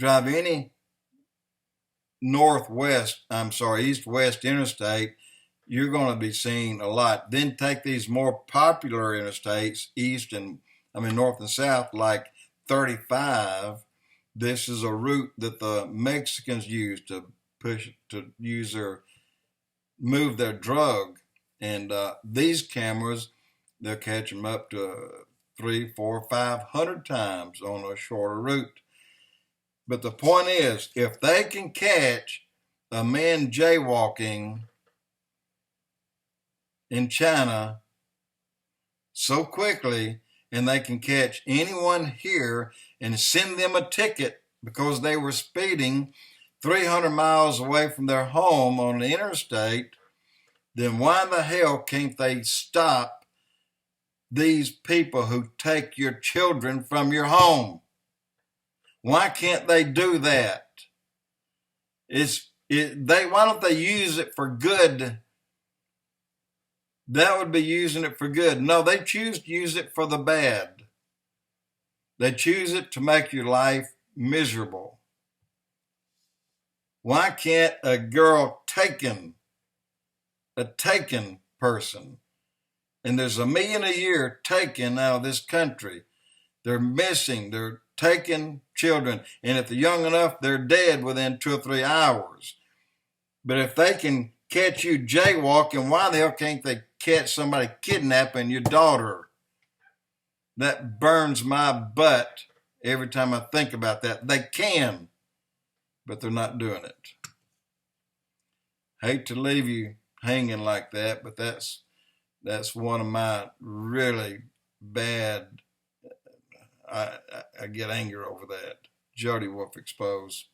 drive any east-west interstate, you're going to be seeing a lot. Then take these more popular interstates, north and south, like 35. This is a route that the Mexicans use to move their drug. And these cameras, they'll catch them up to 300, 400, 500 times on a shorter route. But the point is, if they can catch a man jaywalking in China so quickly, and they can catch anyone here and send them a ticket because they were speeding 300 miles away from their home on the interstate, then why the hell can't they stop these people who take your children from your home? Why can't they do that? Why don't they use it for good? That would be using it for good. No, they choose to use it for the bad. They choose it to make your life miserable. Why can't a girl a taken person, and there's 1 million a year taken out of this country. They're missing, they're taking children, and if they're young enough, they're dead within 2 or 3 hours. But if they can catch you jaywalking, why the hell can't they catch somebody kidnapping your daughter? That burns my butt every time I think about that. They can, but they're not doing it. Hate to leave you hanging like that, but that's one of my really bad, I get anger over that. Jody Wolf Expoz.